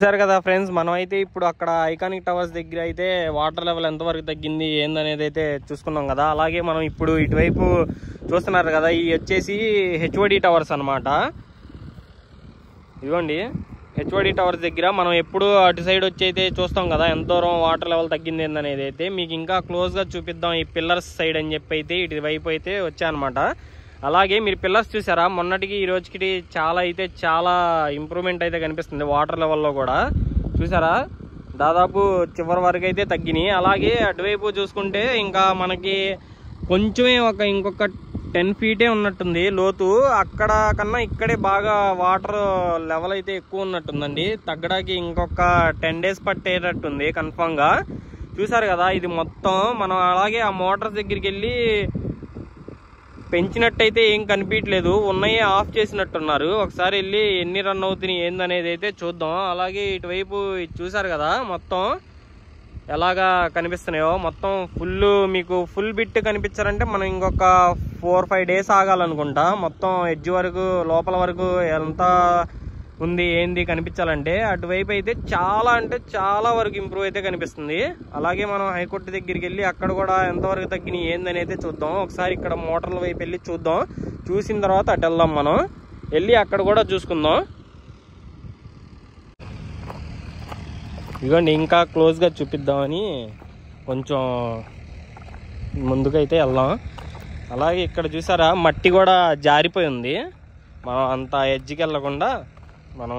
చూసారు కదా ఫ్రెండ్స్, మనం అయితే ఇప్పుడు అక్కడ ఐకానిక్ టవర్స్ దగ్గర అయితే వాటర్ లెవెల్ ఎంతవరకు తగ్గింది ఏందనేది అయితే చూసుకున్నాం కదా. అలాగే మనం ఇప్పుడు ఇటువైపు చూస్తున్నారు కదా, ఈ వచ్చేసి హెచ్ఓడి టవర్స్ అనమాట. ఇదిగోండి హెచ్ఓడి టవర్స్ దగ్గర మనం ఎప్పుడు అటు సైడ్ వచ్చి అయితే చూస్తాం కదా ఎంత దూరం వాటర్ లెవెల్ తగ్గింది ఏందనేది. అయితే మీకు ఇంకా క్లోజ్గా చూపిద్దాం ఈ పిల్లర్స్ సైడ్ అని చెప్పి అయితే ఇటువైపు అయితే వచ్చాయన్నమాట. అలాగే మీరు పిల్లర్స్ చూసారా, మొన్నటికి ఈ రోజుకి చాలా ఇంప్రూవ్మెంట్ అయితే కనిపిస్తుంది వాటర్ లెవెల్లో కూడా. చూసారా, దాదాపు చివరి వరకు అయితే తగ్గినాయి. అలాగే అటువైపు చూసుకుంటే ఇంకా మనకి కొంచెమే ఇంకొక 10 ఫీటే ఉన్నట్టుంది లోతు. అక్కడ కన్నా ఇక్కడే బాగా వాటర్ లెవెల్ అయితే ఎక్కువ ఉన్నట్టుందండి. తగ్గడానికి ఇంకొక 10 డేస్ పట్టేటట్టుంది కన్ఫామ్ గా. చూసారు కదా, ఇది మొత్తం మనం అలాగే ఆ మోటార్ దగ్గరికి వెళ్ళి పెంచినట్టయితే ఏం కనిపించట్లేదు, ఉన్నాయి ఆఫ్ చేసినట్టున్నారు. ఒకసారి వెళ్ళి ఎన్ని రన్ అవుతున్నాయి ఏందనేది అయితే చూద్దాం. అలాగే ఇటువైపు చూసారు కదా మొత్తం ఎలాగా కనిపిస్తున్నాయో, మొత్తం మీకు ఫుల్ బిట్ కనిపించారంటే మనం ఇంకొక 4-5 డేస్ ఆగాలనుకుంటా. మొత్తం ఎడ్జ్ వరకు లోపల వరకు ఎంత ఉంది ఏంది కనిపించాలంటే. అటువైపు అయితే చాలా వరకు ఇంప్రూవ్ అయితే కనిపిస్తుంది. అలాగే మనం హైకోర్టు దగ్గరికి వెళ్ళి అక్కడ కూడా ఎంతవరకు తగ్గినాయి ఏందని అయితే చూద్దాం. ఒకసారి ఇక్కడ మోటార్ల వైపు వెళ్ళి చూద్దాం. చూసిన తర్వాత అటు వెళ్దాం, మనం వెళ్ళి అక్కడ కూడా చూసుకుందాం. ఇదిగోండి ఇంకా క్లోజ్గా చూపిద్దామని కొంచెం ముందుకైతే వెళ్దాం. అలాగే ఇక్కడ చూసారా మట్టి కూడా జారిపోయి ఉంది. మనం అంత ఎడ్జ్కి వెళ్ళకుండా మనం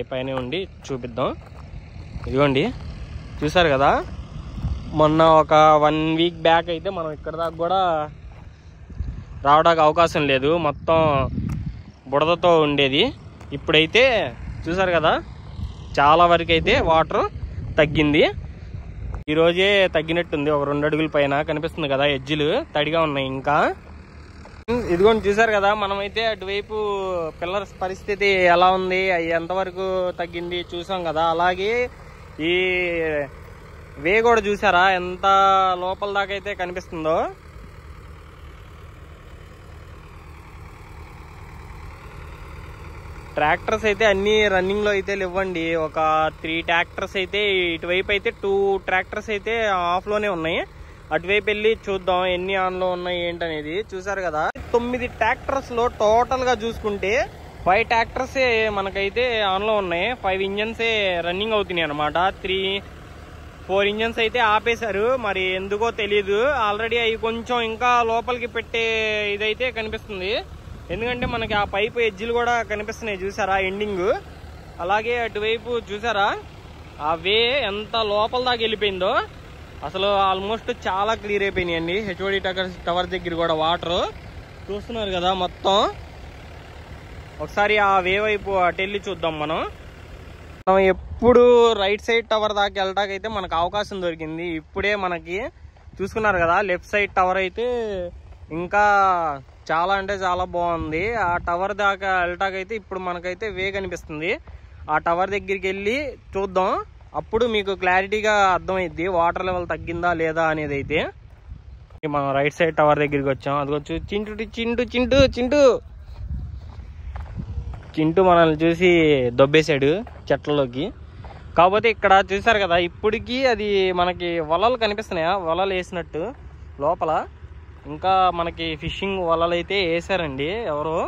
పైనే ఉండి చూపిద్దాం. ఇదిగోండి చూసారు కదా, మొన్న ఒక 1 వీక్ బ్యాక్ అయితే మనం ఇక్కడ దాకా కూడా రావడానికి అవకాశం లేదు, మొత్తం బుడదతో ఉండేది. ఇప్పుడైతే చూసారు కదా చాలా వరకు అయితే వాటర్ తగ్గింది. ఈరోజే తగ్గినట్టుంది, ఒక 2 అడుగుల పైన కనిపిస్తుంది కదా, ఎడ్జ్లు తడిగా ఉన్నాయి ఇంకా. ఇదిగోండి చూసారు కదా, మనమైతే అటువైపు పిల్లర్స్ పరిస్థితి ఎలా ఉంది, ఎంతవరకు తగ్గింది చూసాం కదా. అలాగే ఈ వే కూడా చూసారా ఎంత లోపల దాకా అయితే కనిపిస్తుందో. ట్రాక్టర్స్ అయితే అన్ని రన్నింగ్ లో అయితే లేవండి. ఒక 3 ట్రాక్టర్స్ అయితే ఇటువైపు అయితే 2 ట్రాక్టర్స్ అయితే ఆఫ్ లోనే ఉన్నాయి. అటువైపు వెళ్ళి చూద్దాం ఎన్ని ఆన్ లో ఉన్నాయి ఏంటనేది. చూసారు కదా 9 ట్రాక్టర్స్ లో టోటల్ గా చూసుకుంటే 5 ట్రాక్టర్స్ మనకైతే ఆన్ లో ఉన్నాయి. 5 ఇంజన్స్ రన్నింగ్ అవుతున్నాయి అనమాట. 3-4 ఇంజన్స్ అయితే ఆపేశారు, మరి ఎందుకో తెలియదు. ఆల్రెడీ అవి కొంచెం ఇంకా లోపలికి పెట్టే ఇదైతే కనిపిస్తుంది, ఎందుకంటే మనకి ఆ పైపు ఎడ్జ్లు కూడా కనిపిస్తున్నాయి చూసారా ఎండింగ్. అలాగే అటువైపు చూసారా ఆ వే ఎంత లోపల దాకా వెళ్ళిపోయిందో. అసలు ఆల్మోస్ట్ చాలా క్లియర్ అయిపోయినాయండి హెచ్ఓడి టవర్ దగ్గర కూడా వాటర్. చూస్తున్నారు కదా మొత్తం. ఒకసారి ఆ వే వైపు అటు వెళ్ళి చూద్దాం. మనం ఎప్పుడు రైట్ సైడ్ టవర్ దాకా వెళ్ళటాకైతే మనకు అవకాశం దొరికింది. ఇప్పుడే మనకి చూసుకున్నారు కదా లెఫ్ట్ సైడ్ టవర్ అయితే ఇంకా చాలా బాగుంది. ఆ టవర్ దాకా వెళ్ళటాకైతే ఇప్పుడు మనకైతే వే కనిపిస్తుంది. ఆ టవర్ దగ్గరికి వెళ్ళి చూద్దాం, అప్పుడు మీకు క్లారిటీగా అర్థమైద్ది వాటర్ లెవెల్ తగ్గిందా లేదా అనేది. అయితే మనం రైట్ సైడ్ టవర్ దగ్గరికి వచ్చాం. అదిగొచ్చు చింటూ మనల్ని చూసి దొబ్బేశాడు చెట్లలోకి. కాకపోతే ఇక్కడ చూసారు కదా ఇప్పటికీ అది మనకి వలలు కనిపిస్తున్నాయా, వలలు వేసినట్టు లోపల. ఇంకా మనకి ఫిషింగ్ వలలు అయితే వేసారండి ఎవరో.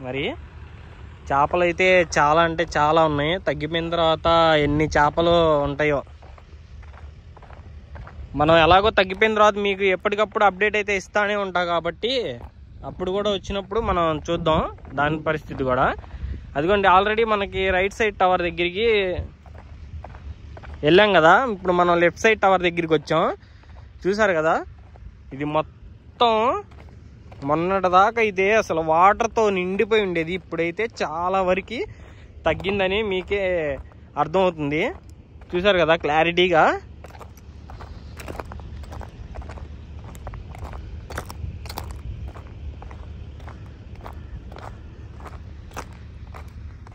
మరి చేపలు అయితే చాలా ఉన్నాయి. తగ్గిపోయిన తర్వాత ఎన్ని చేపలు ఉంటాయో. మనం ఎలాగో తగ్గిపోయిన తర్వాత మీకు ఎప్పటికప్పుడు అప్డేట్ అయితే ఇస్తానే ఉంటా కాబట్టి అప్పుడు కూడా వచ్చినప్పుడు మనం చూద్దాం దాని పరిస్థితి కూడా. అదిగోండి ఆల్రెడీ మనకి రైట్ సైడ్ టవర్ దగ్గరికి వెళ్ళాం కదా, ఇప్పుడు మనం లెఫ్ట్ సైడ్ టవర్ దగ్గరికి వచ్చాం. చూసారు కదా ఇది మొత్తం మొన్నటిదాకా అయితే అసలు వాటర్తో నిండిపోయి ఉండేది. ఇప్పుడైతే చాలా వరకు తగ్గిందని మీకే అర్థమవుతుంది. చూసారు కదా క్లారిటీగా.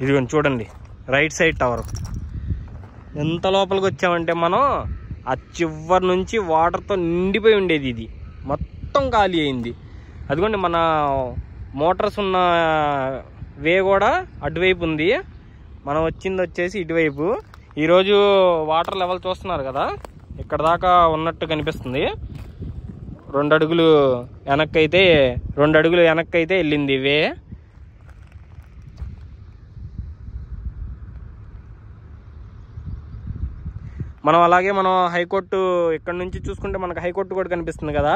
ఇదిగోండి చూడండి రైట్ సైడ్ టవర్ ఎంత లోపలికి వచ్చామంటే మనం ఆ చివరి నుంచి వాటర్తో నిండిపోయి ఉండేది. ఇది మొత్తం ఖాళీ అయింది. అదిగోండి మన మోటార్స్ ఉన్న వే కూడా అటువైపు ఉంది, మనం వచ్చింది వచ్చేసి ఇటువైపు. ఈరోజు వాటర్ లెవెల్ చూస్తున్నారు కదా, ఇక్కడ దాకా ఉన్నట్టు కనిపిస్తుంది. 2 అడుగులు వెనక్కి అయితే వెళ్ళింది ఇవే. మనం హైకోర్టు ఇక్కడ నుంచి చూసుకుంటే మనకు హైకోర్టు కూడా కనిపిస్తుంది కదా,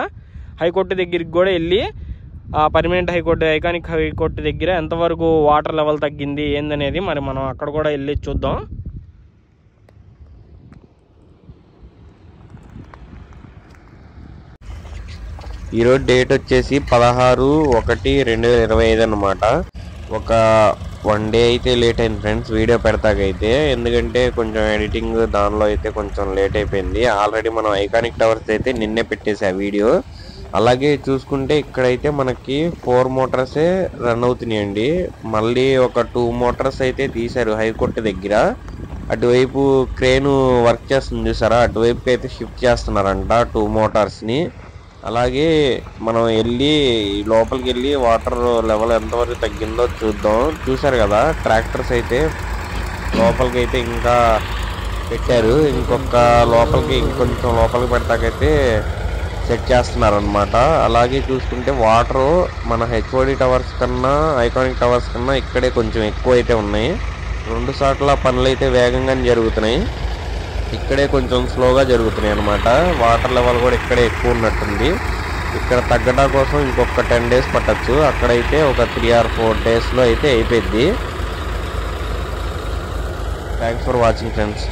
హైకోర్టు దగ్గరికి కూడా వెళ్ళి ఆ పర్మనెంట్ హైకోర్టు, ఐకానిక్ హైకోర్టు దగ్గర ఎంతవరకు వాటర్ లెవెల్ తగ్గింది ఏందనేది మరి మనం అక్కడ కూడా వెళ్ళి చూద్దాం. ఈరోజు డేట్ వచ్చేసి 16/1/2025 అన్నమాట. ఒక 1 డే అయితే లేట్ అయింది ఫ్రెండ్స్ వీడియో పెడతాకైతే, ఎందుకంటే కొంచెం ఎడిటింగ్ దానిలో అయితే కొంచెం లేట్ అయిపోయింది. ఆల్రెడీ మనం ఐకానిక్ టవర్స్ అయితే నిన్నే పెట్టేసి ఆ వీడియో. అలాగే చూసుకుంటే ఇక్కడైతే మనకి 4 మోటార్సే రన్ అవుతున్నాయండి. మళ్ళీ ఒక 2 మోటార్స్ అయితే తీశారు హైకోర్టు దగ్గర. అటువైపు క్రేను వర్క్ చేస్తుంది చూసారా, అటువైపుకి అయితే షిఫ్ట్ చేస్తున్నారంట 2 మోటార్స్ని. అలాగే మనం లోపలికి వెళ్ళి వాటర్ లెవెల్ ఎంతవరకు తగ్గిందో చూద్దాం. చూసారు కదా ట్రాక్టర్స్ అయితే లోపలికి అయితే ఇంకా పెట్టారు, ఇంకొక ఇంకొంచెం లోపలికి పెడతాకైతే సెట్ చేస్తున్నారు అనమాట. అలాగే చూసుకుంటే వాటర్ మన హెచ్ఓడి టవర్స్ కన్నా ఐకానిక్ టవర్స్ కన్నా ఇక్కడే కొంచెం ఎక్కువ అయితే ఉన్నాయి. 2 చోట్ల పనులు అయితే వేగంగానే జరుగుతున్నాయి, ఇక్కడే కొంచెం స్లోగా జరుగుతున్నాయి అనమాట. వాటర్ లెవెల్ కూడా ఇక్కడే ఎక్కువ ఉన్నట్టుంది. ఇక్కడ తగ్గడం కోసం ఇంకొక 10 days పట్టచ్చు, అక్కడైతే ఒక 3 or 4 daysలో అయితే అయిపోద్ది. Thanks for watching friends.